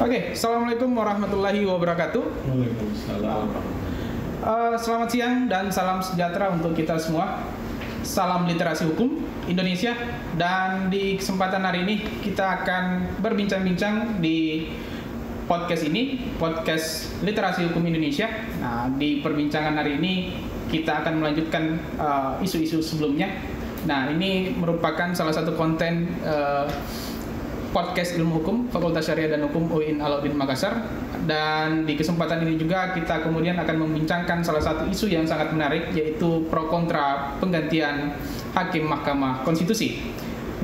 Oke, Assalamualaikum warahmatullahi wabarakatuh. Waalaikumsalam. Selamat siang dan salam sejahtera untuk kita semua. Salam literasi hukum Indonesia. Dan di kesempatan hari ini kita akan berbincang-bincang di podcast ini, podcast literasi hukum Indonesia. Nah, di perbincangan hari ini kita akan melanjutkan isu-isu sebelumnya. Nah, ini merupakan salah satu konten podcast ilmu hukum Fakultas Syariah dan Hukum UIN Alauddin Makassar. Dan di kesempatan ini juga kita kemudian akan membincangkan salah satu isu yang sangat menarik, yaitu pro kontra penggantian hakim Mahkamah Konstitusi.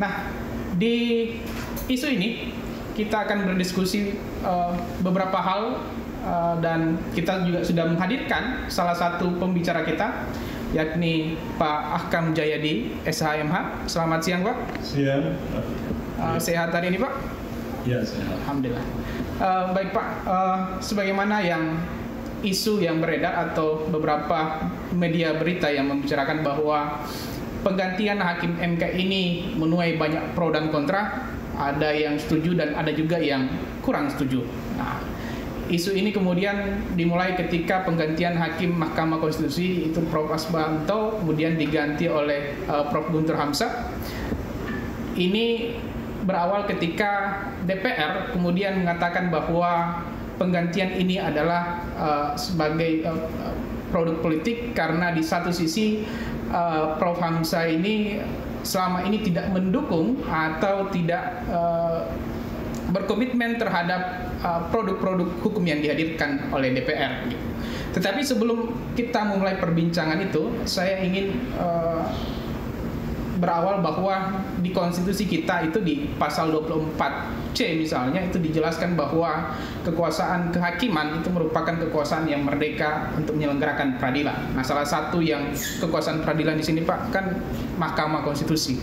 Nah, di isu ini kita akan berdiskusi beberapa hal, dan kita juga sudah menghadirkan salah satu pembicara kita, yakni Pak Ahkam Jayadi, SHMH. Selamat siang, Pak. Siang. Sehat hari ini, Pak? Ya, sehat. Alhamdulillah. Baik, Pak. Sebagaimana yang isu yang beredar atau beberapa media berita yang membicarakan bahwa penggantian hakim MK ini menuai banyak pro dan kontra, ada yang setuju dan ada juga yang kurang setuju. Nah, isu ini kemudian dimulai ketika penggantian hakim Mahkamah Konstitusi, itu Prof. Asbanto, kemudian diganti oleh Prof. Guntur Hamzah. Ini berawal ketika DPR kemudian mengatakan bahwa penggantian ini adalah sebagai produk politik, karena di satu sisi Prof. Hamzah ini selama ini tidak mendukung atau tidak berkomitmen terhadap produk-produk hukum yang dihadirkan oleh DPR. Tetapi sebelum kita memulai perbincangan itu, saya ingin berawal bahwa di konstitusi kita itu di pasal 24C misalnya, itu dijelaskan bahwa kekuasaan kehakiman itu merupakan kekuasaan yang merdeka untuk menyelenggarakan peradilan. Nah, salah satu yang kekuasaan peradilan di sini, Pak, kan Mahkamah Konstitusi.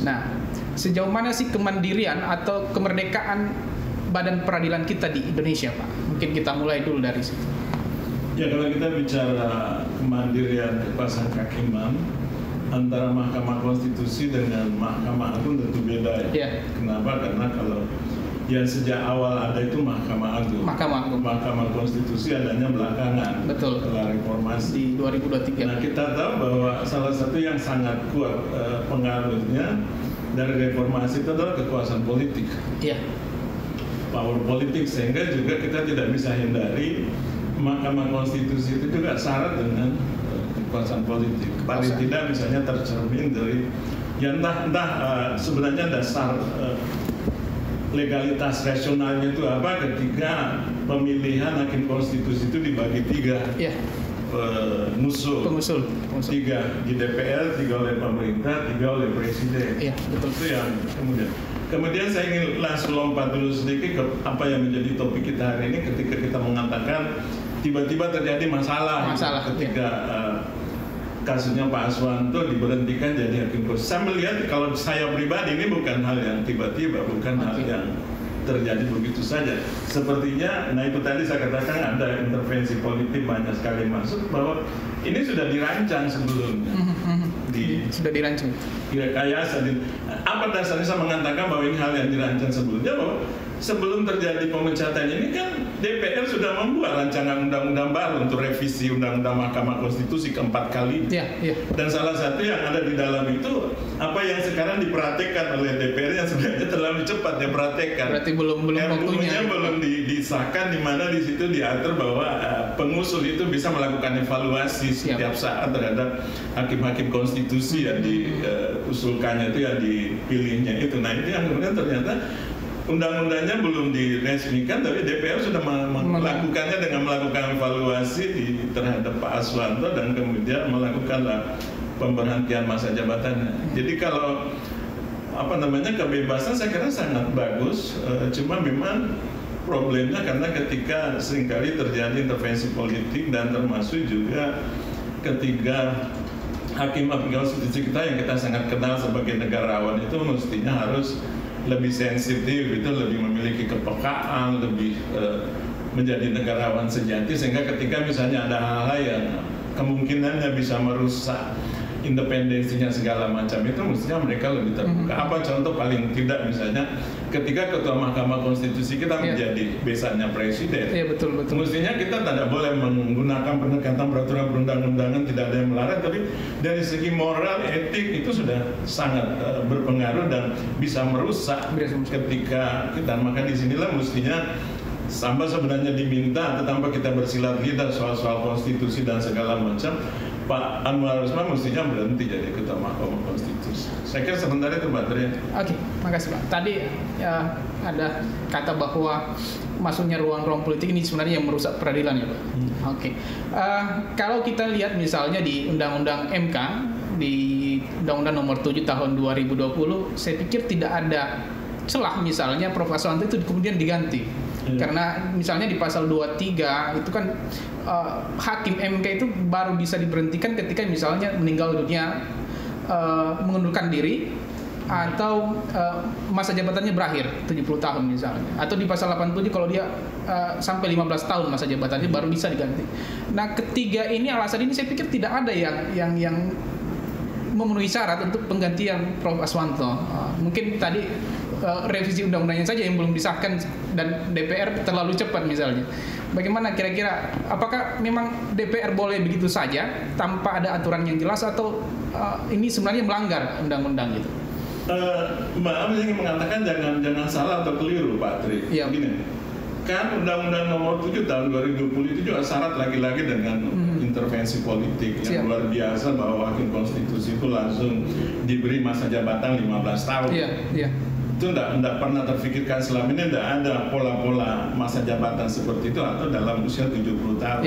Nah, sejauh mana sih kemandirian atau kemerdekaan badan peradilan kita di Indonesia, Pak? Mungkin kita mulai dulu dari situ. Ya, kalau kita bicara kemandirian kekuasaan kehakiman antara Mahkamah Konstitusi dengan Mahkamah Agung tentu beda ya. Yeah. Kenapa? Karena kalau yang sejak awal ada itu Mahkamah Agung. Mahkamah Konstitusi adanya belakangan. Betul. Setelah reformasi Di 2023. Nah, kita tahu bahwa salah satu yang sangat kuat pengaruhnya dari reformasi itu adalah kekuasaan politik. Iya. Power politik, sehingga juga kita tidak bisa hindari Mahkamah Konstitusi itu juga syarat dengan kekuasaan politik. Paling tidak misalnya tercermin dari entah sebenarnya dasar legalitas rasionalnya itu apa ketika pemilihan hakim konstitusi itu dibagi tiga. Yeah. Pengusul. Tiga di DPR, tiga oleh pemerintah, tiga oleh presiden. Iya, betul. Itu yang kemudian saya ingin langsung lompat dulu sedikit ke apa yang menjadi topik kita hari ini, ketika kita mengatakan tiba-tiba terjadi masalah ketika kasusnya Pak Aswanto diberhentikan jadi hakim konstitusi. Saya melihat, kalau saya pribadi, ini bukan hal yang tiba-tiba, bukan hal yang terjadi begitu saja. Sepertinya, nah itu tadi saya katakan ada intervensi politik banyak sekali masuk, bahwa ini sudah dirancang sebelumnya. Sudah dirancang. Apa dasarnya saya mengatakan bahwa ini hal yang dirancang sebelumnya? Bahwa sebelum terjadi pemecatan ini kan DPR sudah membuat rancangan undang-undang baru untuk revisi undang-undang Mahkamah Konstitusi keempat kali. Dan salah satu yang ada di dalam itu apa yang sekarang diperhatikan oleh DPR yang sebenarnya terlalu cepat diperhatikan. Berarti belum waktunya. Belum disahkan, di mana di situ diatur bahwa pengusul itu bisa melakukan evaluasi setiap saat terhadap hakim-hakim konstitusi yang diusulkannya itu, yang dipilihnya itu. Nah, itu yang kemudian ternyata undang-undangnya belum diresmikan, tapi DPR sudah melakukannya dengan melakukan evaluasi terhadap Pak Aswanto dan kemudian melakukanlah pemberhentian masa jabatannya. Jadi kalau kebebasan saya kira sangat bagus, cuma memang problemnya karena ketika seringkali terjadi intervensi politik, dan termasuk juga ketika hakim konstitusi kita yang kita sangat kenal sebagai negarawan itu mestinya harus lebih sensitif, itu lebih memiliki kepekaan, lebih menjadi negarawan sejati, sehingga ketika misalnya ada hal-hal yang kemungkinannya bisa merusak independensinya segala macam itu mestinya mereka lebih terbuka. Apa contoh paling tidak misalnya ketika Ketua Mahkamah Konstitusi kita menjadi besannya Presiden, betul. mestinya kita tidak boleh menggunakan pendekatan peraturan perundang-undangan, tidak ada yang melarang, tapi dari segi moral, etik itu sudah sangat berpengaruh dan bisa merusak ketika kita, maka disinilah mestinya sampai sebenarnya diminta tanpa kita bersilat lidah soal-soal konstitusi dan segala macam, Pak Anwar Usman mestinya berhenti jadi Ketua Mahkamah Konstitusi. Saya kira sebentar itu Pak Tri. Oke, makasih Pak. Tadi ada kata bahwa masuknya ruang-ruang politik ini sebenarnya yang merusak peradilan ya Pak. Oke. Kalau kita lihat misalnya di Undang-Undang MK, di Undang-Undang Nomor 7 Tahun 2020, saya pikir tidak ada celah misalnya Prof. Aswanto itu kemudian diganti. Karena misalnya di pasal 23 itu kan hakim MK itu baru bisa diberhentikan ketika misalnya meninggal dunia, mengundurkan diri, atau masa jabatannya berakhir 70 tahun misalnya. Atau di pasal 87 kalau dia sampai 15 tahun masa jabatannya baru bisa diganti. Nah, ketiga ini, alasan ini saya pikir tidak ada yang memenuhi syarat untuk penggantian Prof. Aswanto. Mungkin tadi revisi undang-undangnya saja yang belum disahkan dan DPR terlalu cepat misalnya. Bagaimana kira-kira, apakah memang DPR boleh begitu saja tanpa ada aturan yang jelas, atau ini sebenarnya melanggar undang-undang gitu? Maaf, saya ingin mengatakan jangan salah atau keliru Pak Tri. Ya. Begini, kan Undang-Undang Nomor 7 Tahun 2020 itu juga syarat lagi-lagi dengan intervensi politik yang luar biasa, bahwa hakim konstitusi itu langsung diberi masa jabatan 15 tahun. Iya. Itu tidak pernah terfikirkan selama ini, tidak ada pola-pola masa jabatan seperti itu atau dalam usia 70 tahun.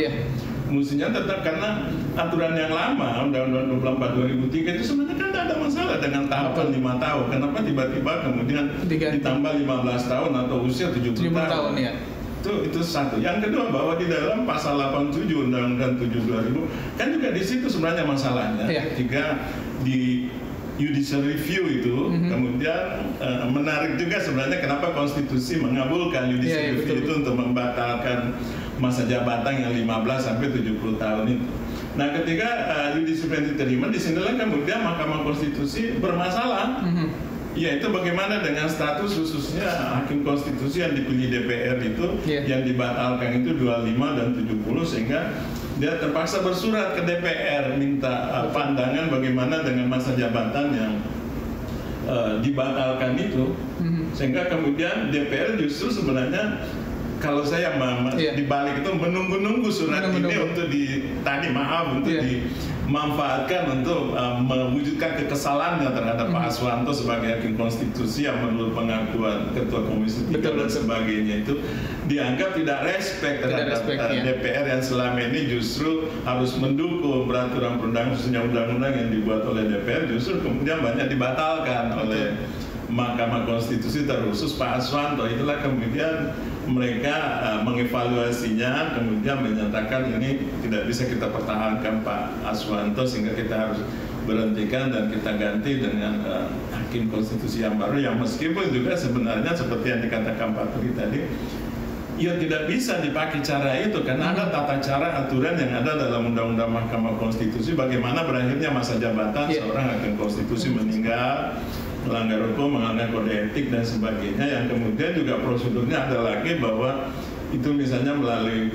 Mestinya tetap, karena aturan yang lama Undang-Undang 24 2003 itu sebenarnya kan tidak ada masalah dengan tahapan 5 tahun. Kenapa tiba-tiba kemudian ditambah 15 tahun atau usia 70 tahun? Ya. Itu satu. Yang kedua, bahwa di dalam pasal 87 Undang-Undang 7 2000 kan juga di situ sebenarnya masalahnya. Ketika di judicial review itu kemudian menarik juga sebenarnya kenapa konstitusi mengabulkan judicial review itu untuk membatalkan masa jabatan yang 15 sampai 70 tahun itu. Nah, ketika judicial review diterima, disinilah kemudian Mahkamah Konstitusi bermasalah. Yaitu bagaimana dengan status khususnya hakim konstitusi yang dipilih DPR itu, yang dibatalkan itu 25 dan 70, sehingga dia terpaksa bersurat ke DPR minta pandangan bagaimana dengan masa jabatan yang dibatalkan itu, sehingga kemudian DPR justru sebenarnya, kalau saya dibalik itu menunggu-nunggu surat ini untuk dimanfaatkan untuk mewujudkan kekesalannya terhadap Pak Aswanto sebagai hakim konstitusi yang menurut pengakuan Ketua Komisi 3 dan sebagainya itu dianggap tidak respect terhadap DPR yang selama ini justru harus mendukung peraturan perundangan, khususnya undang-undang yang dibuat oleh DPR, justru kemudian banyak dibatalkan oleh Mahkamah Konstitusi, terkhusus Pak Aswanto. Itulah kemudian mereka mengevaluasinya, kemudian menyatakan ini tidak bisa kita pertahankan Pak Aswanto, sehingga kita harus berhentikan dan kita ganti dengan hakim konstitusi yang baru, yang meskipun juga sebenarnya seperti yang dikatakan Pak Tri tadi, ya tidak bisa dipakai cara itu, karena ada tata cara aturan yang ada dalam Undang-Undang Mahkamah Konstitusi bagaimana berakhirnya masa jabatan seorang hakim konstitusi meninggal, melanggar hukum, melanggar kode etik dan sebagainya, yang kemudian juga prosedurnya ada lagi, bahwa itu misalnya melalui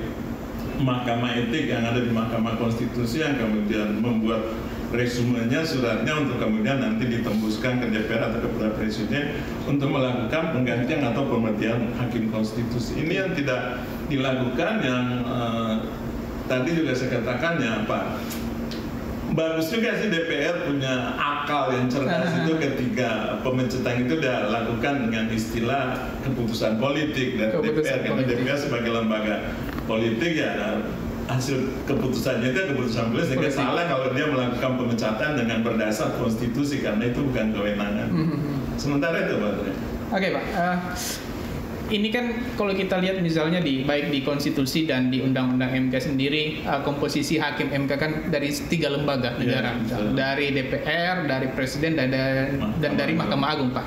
Mahkamah Etik yang ada di Mahkamah Konstitusi yang kemudian membuat resumenya, suratnya, untuk kemudian nanti ditembuskan ke DPR atau kepada Presiden untuk melakukan penggantian atau pemberhentian hakim konstitusi. Ini yang tidak dilakukan, yang tadi juga saya katakan ya Pak, bagus juga sih DPR punya akal yang cerdas itu ketika pemencatan itu dia lakukan dengan istilah keputusan politik dari DPR, karena DPR sebagai lembaga politik ya hasil keputusannya itu keputusan politik, sehingga salah kalau dia melakukan pemecatan dengan berdasar konstitusi, karena itu bukan kewenangan. Sementara itu Pak. Oke Pak, ini kan kalau kita lihat misalnya baik di konstitusi dan di undang-undang MK sendiri, komposisi hakim MK kan dari 3 lembaga negara, dari DPR, dari Presiden dan dari Mahkamah Agung Pak.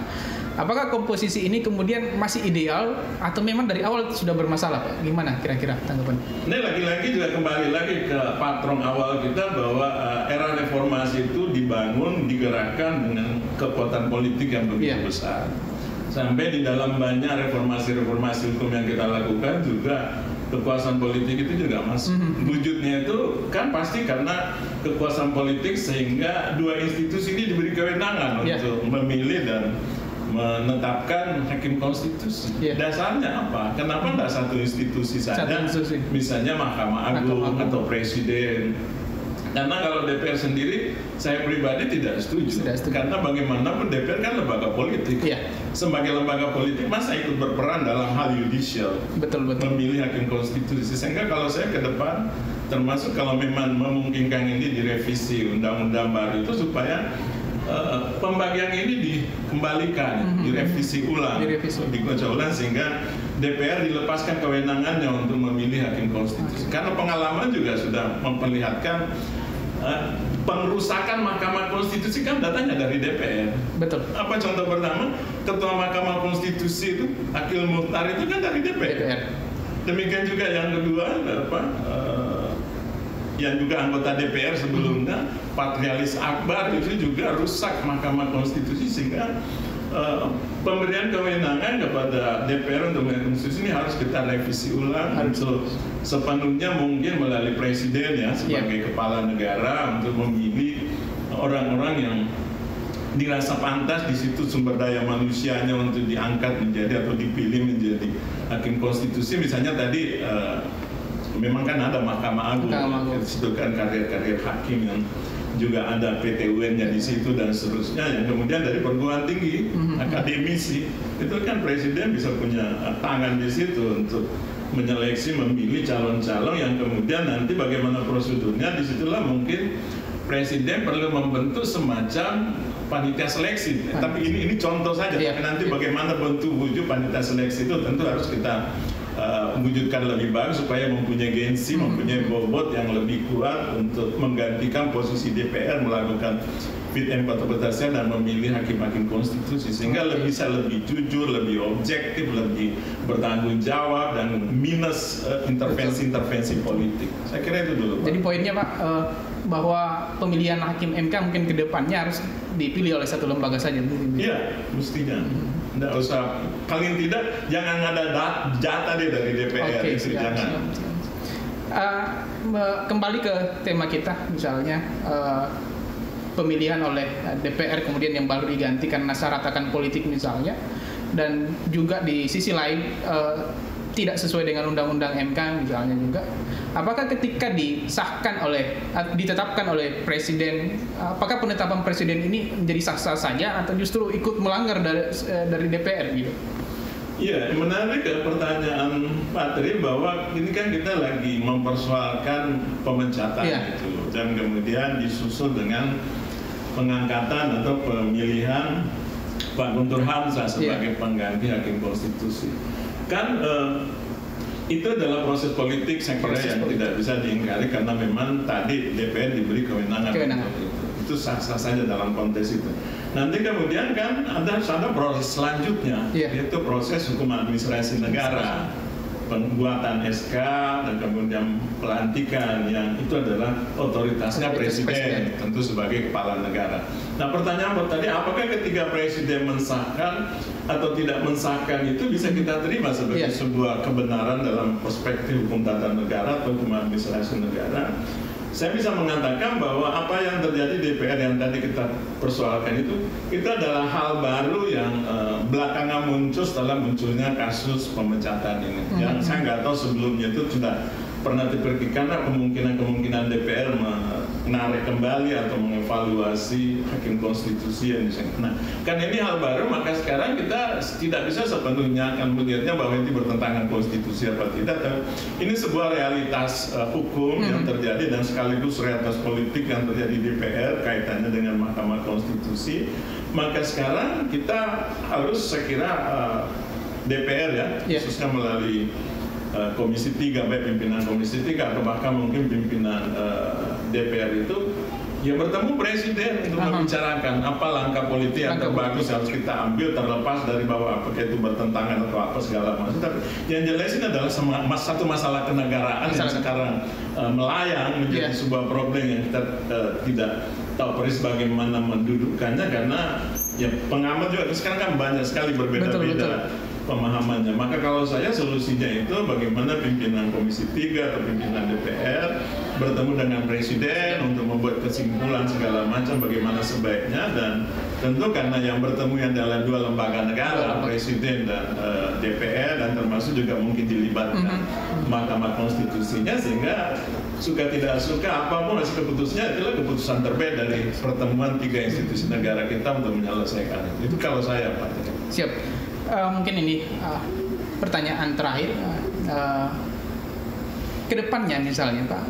Apakah komposisi ini kemudian masih ideal atau memang dari awal sudah bermasalah, Pak? Gimana kira-kira tanggapan? Ini lagi-lagi juga kembali lagi ke patron awal kita bahwa era reformasi itu dibangun, digerakkan dengan kekuatan politik yang begitu besar. Sampai di dalam banyak reformasi-reformasi hukum yang kita lakukan juga kekuasaan politik itu juga masuk. Wujudnya itu kan pasti karena kekuasaan politik sehingga dua institusi ini diberi kewenangan untuk memilih dan menetapkan hakim konstitusi. Dasarnya apa? Kenapa tidak satu institusi saja? Misalnya Mahkamah Agung atau Presiden. Karena kalau DPR sendiri, saya pribadi tidak setuju. Karena bagaimanapun DPR kan lembaga politik. Sebagai lembaga politik, masa ikut berperan dalam hal yudisial, memilih hakim konstitusi. Sehingga kalau saya ke depan, termasuk kalau memang memungkinkan ini direvisi undang-undang baru itu supaya pembagian ini dikembalikan, direvisi ulang, dikocok ulang sehingga DPR dilepaskan kewenangannya untuk memilih hakim konstitusi. Karena pengalaman juga sudah memperlihatkan pengerusakan Mahkamah Konstitusi kan datangnya dari DPR. Apa contoh pertama? Ketua Mahkamah Konstitusi itu Akil Mukhtar itu kan dari DPR. Demikian juga yang kedua yang juga anggota DPR sebelumnya, Patrialis Akbar itu juga rusak Mahkamah Konstitusi sehingga pemberian kewenangan kepada DPR untuk memilih konstitusi ini harus kita revisi ulang untuk sepenuhnya mungkin melalui Presiden ya sebagai kepala negara untuk memilih orang-orang yang dirasa pantas di situ sumber daya manusianya untuk diangkat menjadi atau dipilih menjadi hakim konstitusi. Misalnya tadi memang kan ada Mahkamah Agung, itu kan karir-karir hakim yang juga ada PT UN-nya di situ dan seterusnya. Yang kemudian dari perguruan tinggi, akademisi, itu kan Presiden bisa punya tangan di situ untuk menyeleksi, memilih calon-calon yang kemudian nanti bagaimana prosedurnya. Disitulah mungkin Presiden perlu membentuk semacam panitia seleksi. Tapi ini contoh saja. Tapi nanti bagaimana bentuk wujud panitia seleksi itu tentu harus kita wujudkan lebih bagus supaya mempunyai gengsi, mempunyai bobot yang lebih kuat untuk menggantikan posisi DPR melakukan fit and proper test dan memilih hakim-hakim konstitusi sehingga bisa lebih jujur, lebih objektif, lebih bertanggung jawab dan minus intervensi-intervensi politik. Saya kira itu dulu, Pak. Jadi poinnya, Pak, bahwa pemilihan hakim MK mungkin ke depannya harus dipilih oleh satu lembaga saja. Iya, mestinya. Tidak usah, paling tidak jangan ada jatah deh dari DPR. Jangan. Kembali ke tema kita, misalnya pemilihan oleh DPR kemudian yang baru diganti karena syarat akan politik misalnya, dan juga di sisi lain tidak sesuai dengan undang-undang MK misalnya juga. Apakah ketika ditetapkan oleh Presiden, apakah penetapan Presiden ini menjadi sah-sah saja atau justru ikut melanggar dari DPR gitu? Iya, menarik pertanyaan Pak Tri bahwa ini kan kita lagi mempersoalkan pemecatan itu dan kemudian disusul dengan pengangkatan atau pemilihan Pak Guntur Hamzah sebagai pengganti hakim konstitusi. Kan itu adalah proses politik saya kira yang tidak bisa diingkari karena memang tadi DPR diberi kewenangan. Itu sah-sah saja dalam konteks itu. Nanti kemudian kan ada proses selanjutnya, yaitu proses hukum administrasi negara, pembuatan SK dan kemudian pelantikan yang itu adalah otoritasnya Presiden, tentu sebagai kepala negara. Nah pertanyaan tadi, apakah ketika Presiden mensahkan atau tidak mensahkan itu bisa kita terima sebagai sebuah kebenaran dalam perspektif hukum tata negara atau hukum administrasi negara? Saya bisa mengatakan bahwa apa yang terjadi di DPR yang tadi kita persoalkan itu adalah hal baru yang belakangan muncul setelah munculnya kasus pemecatan ini. Yang saya nggak tahu sebelumnya itu sudah pernah dipikirkan kemungkinan DPR menarik kembali atau mengevaluasi hakim konstitusi yang disana. Nah, kan ini hal baru, maka sekarang kita tidak bisa sepenuhnya akan melihatnya bahwa ini bertentangan konstitusi apa tidak. Ini sebuah realitas hukum yang terjadi dan sekaligus realitas politik yang terjadi di DPR kaitannya dengan Mahkamah Konstitusi. Maka sekarang kita harus, saya kira DPR khususnya melalui Komisi 3, baik pimpinan Komisi 3 atau bahkan mungkin pimpinan DPR itu Ya bertemu presiden untuk membicarakan apa langkah politik yang terbagus harus kita ambil, terlepas dari bahwa apakah itu bertentangan atau apa segala macam. Tapi yang jelas ini adalah satu masalah kenegaraan yang sekarang melayang menjadi sebuah problem yang kita tidak tahu persis bagaimana mendudukkannya, karena ya pengamat juga sekarang kan banyak sekali berbeda-beda pemahamannya. Maka kalau saya solusinya itu bagaimana pimpinan Komisi 3 atau pimpinan DPR bertemu dengan presiden untuk membuat kesimpulan segala macam bagaimana sebaiknya, dan tentu karena yang bertemu yang adalah dua lembaga negara, presiden dan DPR, dan termasuk juga mungkin dilibatkan Mahkamah Konstitusinya, sehingga suka tidak suka apapun hasil keputusannya itulah keputusan terbaik dari pertemuan tiga institusi negara kita untuk menyelesaikan itu. Itu kalau saya, Pak. Siap. Mungkin ini pertanyaan terakhir. Kedepannya misalnya Pak,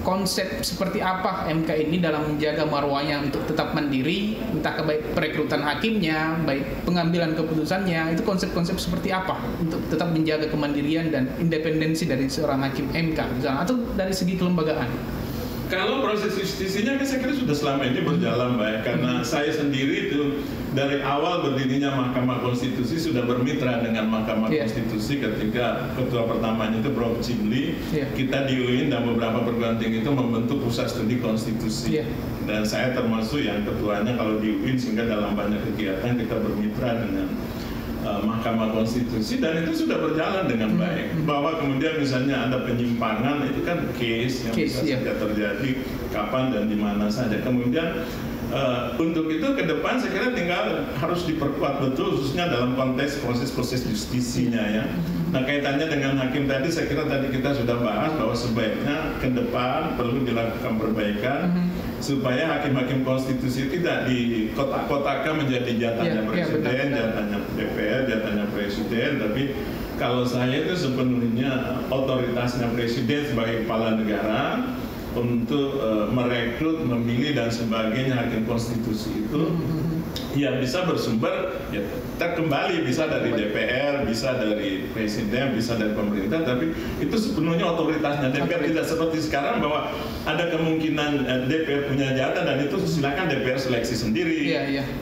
konsep seperti apa MK ini dalam menjaga marwahnya untuk tetap mandiri, entah baik perekrutan hakimnya, baik pengambilan keputusannya, itu konsep-konsep seperti apa untuk tetap menjaga kemandirian dan independensi dari seorang hakim MK misalnya, atau dari segi kelembagaan? Kalau proses justisinya saya kira sudah selama ini berjalan baik, karena saya sendiri itu dari awal berdirinya Mahkamah Konstitusi sudah bermitra dengan Mahkamah Konstitusi ketika ketua pertamanya itu Prof. Cimli, kita di UIN dan beberapa perguruan tinggi itu membentuk pusat studi konstitusi, dan saya termasuk yang ketuanya kalau di UIN, sehingga dalam banyak kegiatan kita bermitra dengan Mahkamah Konstitusi, dan itu sudah berjalan dengan baik. Bahwa kemudian misalnya ada penyimpangan, itu kan case yang bisa saja terjadi kapan dan di mana saja. Kemudian untuk itu ke depan saya kira tinggal harus diperkuat betul, khususnya dalam konteks proses-proses justisinya ya. Nah, kaitannya dengan hakim tadi, saya kira tadi kita sudah bahas bahwa sebaiknya ke depan perlu dilakukan perbaikan supaya hakim-hakim konstitusi tidak dikotak-kotakan menjadi jatahnya presiden, jatahnya DPR, jatahnya presiden. Tapi kalau saya itu sepenuhnya otoritasnya presiden sebagai kepala negara untuk merekrut, memilih dan sebagainya hakim konstitusi itu ya bisa bersumber ya kembali bisa dari DPR, bisa dari presiden, bisa dari pemerintah, tapi itu sepenuhnya otoritasnya DPR. Tidak seperti sekarang bahwa ada kemungkinan DPR punya jatah dan itu silakan DPR seleksi sendiri,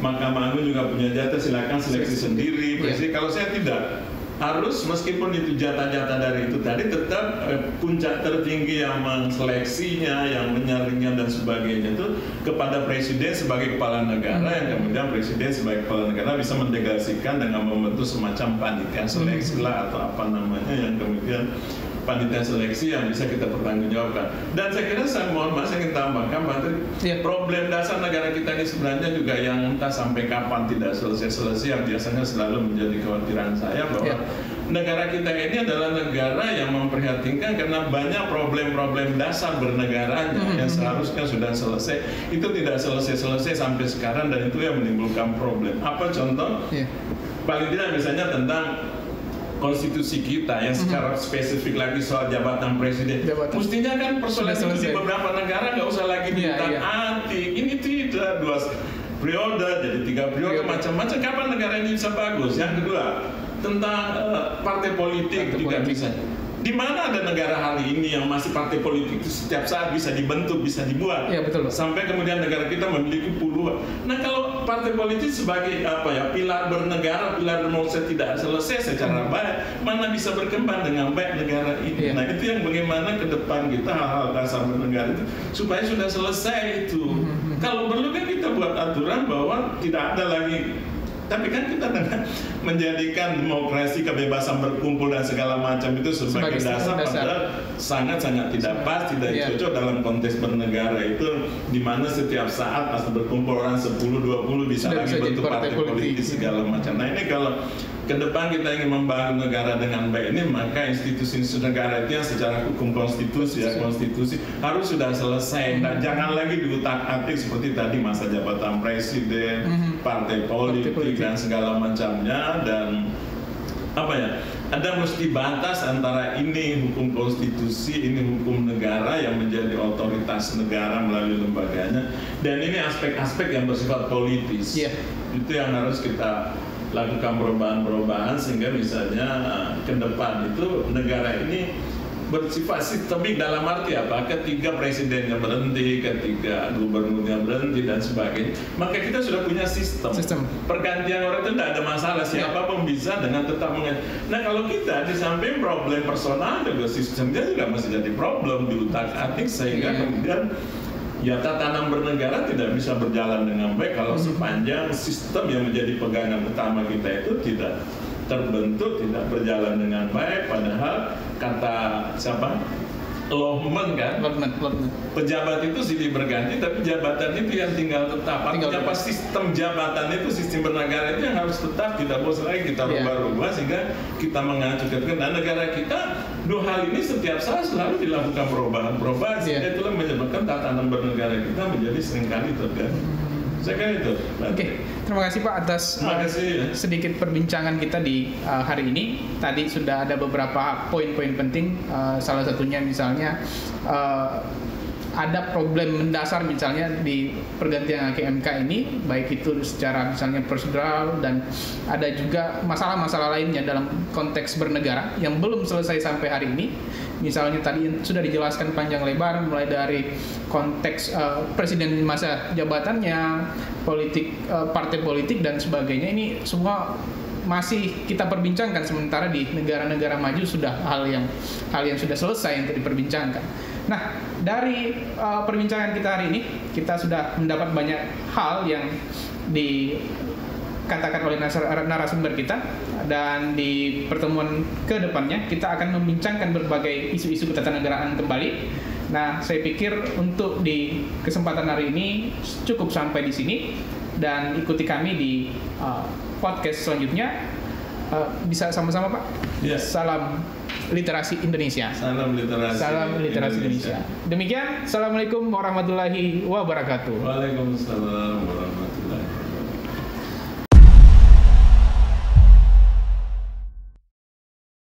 Mahkamah Agung juga punya jatah, silakan seleksi sendiri, presiden. Kalau saya tidak, harus meskipun itu jatah-jatah dari itu tadi tetap puncak tertinggi yang menseleksinya, yang menyaringnya dan sebagainya itu kepada presiden sebagai kepala negara, yang kemudian presiden sebagai kepala negara bisa mendelegasikan dengan membentuk semacam panitia seleksi lah atau apa namanya, yang kemudian panitia seleksi yang bisa kita pertanggungjawabkan. Dan saya kira saya mohon maaf, saya ingin tambahkan problem dasar negara kita ini sebenarnya juga yang entah sampai kapan tidak selesai-selesai, yang biasanya selalu menjadi kekhawatiran saya bahwa negara kita ini adalah negara yang memprihatinkan karena banyak problem-problem dasar bernegaranya yang seharusnya sudah selesai, itu tidak selesai-selesai sampai sekarang, dan itu yang menimbulkan problem. Apa contoh? Paling tidak misalnya tentang konstitusi kita yang secara spesifik lagi soal jabatan presiden. Mestinya kan persoalan itu di beberapa negara nggak usah lagi diutak-atik. Ini tidak 2 periode jadi 3 periode macam-macam. Kapan negara ini bisa bagus? Yang kedua tentang partai politik juga bisa. Di mana ada negara hari ini yang masih partai politik itu setiap saat bisa dibentuk, bisa dibuat, sampai kemudian negara kita memiliki puluhan. Nah, kalau partai politik sebagai pilar bernegara, pilar demokrasi tidak selesai secara baik, mana bisa berkembang dengan baik negara ini? Nah, itu yang bagaimana ke depan kita hal-hal dasar bernegara itu supaya sudah selesai itu. Kalau perlu kan kita buat aturan bahwa tidak ada lagi. Tapi kan kita dengan menjadikan demokrasi, kebebasan berkumpul dan segala macam itu sebagai dasar, padahal sangat-sangat tidak pas, tidak cocok dalam konteks bernegara itu, di mana setiap saat pas berkumpul orang 10-20 bisa lagi bentuk partai politik segala macam. Nah, ini kalau ke depan kita ingin membangun negara dengan baik ini, maka institusi negara itu yang secara hukum konstitusi harus sudah selesai. Dan jangan lagi diutak-atik seperti tadi masa jabatan presiden, partai politik dan segala macamnya. Dan ada mesti batas antara ini hukum konstitusi, ini hukum negara yang menjadi otoritas negara melalui lembaganya, dan ini aspek-aspek yang bersifat politis. Itu yang harus kita lakukan perubahan-perubahan sehingga misalnya ke depan itu negara ini bersifat sistemik dalam arti apa? Ketika presidennya berhenti, ketika gubernurnya berhenti dan sebagainya, maka kita sudah punya sistem. Pergantian orang itu tidak ada masalah, siapapun bisa dengan tetap mengerti. Nah kalau kita di samping problem personal juga sistemnya juga masih jadi problem di utak-atik, sehingga kemudian ya tatanan bernegara tidak bisa berjalan dengan baik kalau sepanjang sistem yang menjadi pegangan utama kita itu tidak terbentuk, tidak berjalan dengan baik. Padahal kata siapa? Lohman kan? Pejabat itu silih berganti, tapi jabatan itu yang tinggal tetap. Artinya apa? Sistem jabatan itu, sistem bernegara itu yang harus tetap, tidak boleh lagi kita rubah-rubah sehingga kita mengacu ke dan negara kita dua hal ini setiap saat selalu dilakukan perubahan-perubahan sehingga itulah menyebabkan tatanan bernegara kita menjadi seringkali terganggu. Saya kira itu. Oke, terima kasih Pak atas sedikit perbincangan kita di hari ini. Tadi sudah ada beberapa poin-poin penting, salah satunya misalnya ada problem mendasar misalnya di pergantian hakim MK ini, baik itu secara misalnya prosedural dan ada juga masalah-masalah lainnya dalam konteks bernegara yang belum selesai sampai hari ini. Misalnya tadi sudah dijelaskan panjang lebar mulai dari konteks presiden masa jabatannya, politik partai politik dan sebagainya. Ini semua masih kita perbincangkan, sementara di negara-negara maju sudah hal yang sudah selesai untuk diperbincangkan. Nah, dari perbincangan kita hari ini kita sudah mendapat banyak hal yang dikatakan oleh narasumber kita, dan di pertemuan ke depannya kita akan membincangkan berbagai isu-isu ketatanegaraan kembali. Nah, saya pikir untuk di kesempatan hari ini cukup sampai di sini, dan ikuti kami di podcast selanjutnya. Bisa sama-sama Pak? Yes. Salam literasi Indonesia. Salam literasi Indonesia. Demikian, Assalamualaikum warahmatullahi wabarakatuh. Waalaikumsalam warahmatullahi wabarakatuh.